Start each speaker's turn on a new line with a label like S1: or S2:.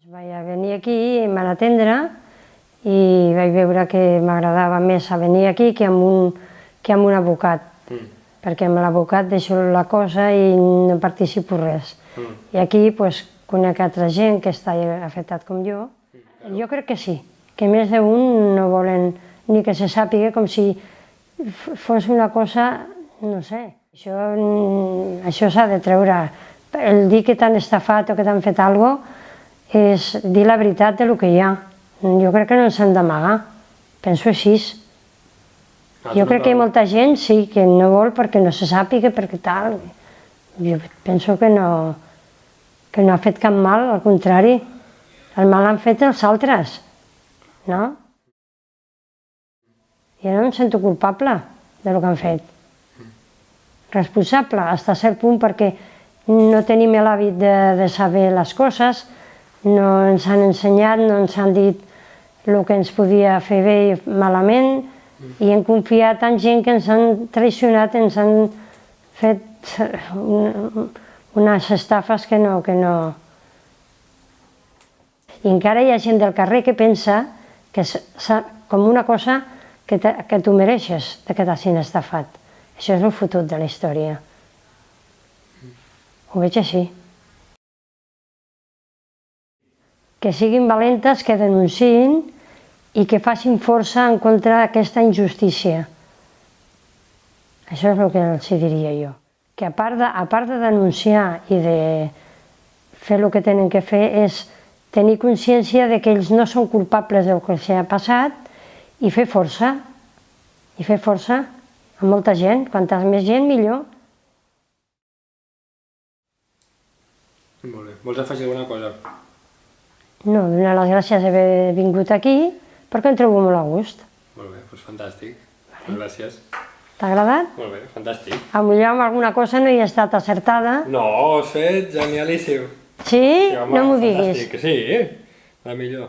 S1: Vaig venir aquí i em van atendre i vaig veure que m'agradava més a venir aquí que amb un advocat, perquè amb l'advocat deixo la cosa i no participo res. I aquí conec altra gent que està afectat com jo. Jo crec que sí, que més d'un no volen ni que se sàpiga, com si fos una cosa, no sé. Això s'ha de treure. El dir que t'han estafat o que t'han fet alguna cosa és dir la veritat del que hi ha. Jo crec que no ens han d'amagar, penso així. Jo crec que hi ha molta gent, sí, que no vol perquè no se sàpiga, perquè tal. Jo penso que no ha fet cap mal, al contrari. El mal l'han fet els altres, no? Jo no em sento culpable del que han fet. Responsable, fins a cert punt, perquè no tenim l'hàbit de saber les coses, no ens han ensenyat, no ens han dit el que ens podia fer bé i malament, i hem confiat en gent que ens han traicionat, ens han fet unes estafes que no... I encara hi ha gent del carrer que pensa que és com una cosa que tu mereixes, que t'hagin estafat. Això és el fotut de la història. Ho veig així. Que siguin valentes, que denunciïn i que facin força en contra d'aquesta injustícia. Això és el que els diria jo. Que a part de denunciar i de fer el que tenen que fer és tenir consciència de que ells no són culpables del que s'ha passat i fer força. I fer força a molta gent. Quanta més gent, millor.
S2: Molt bé. Vols afegir alguna cosa?
S1: No, donar les gràcies d'haver vingut aquí, perquè em trobo molt a gust.
S2: Molt bé, doncs fantàstic. Moltes gràcies.
S1: T'ha agradat?
S2: Molt bé, fantàstic.
S1: Potser amb alguna cosa no hi ha estat acertada.
S2: No, ho has fet genialíssim.
S1: Sí?
S2: Sí, home,
S1: No m'ho diguis.
S2: fantàstic, sí, la millor.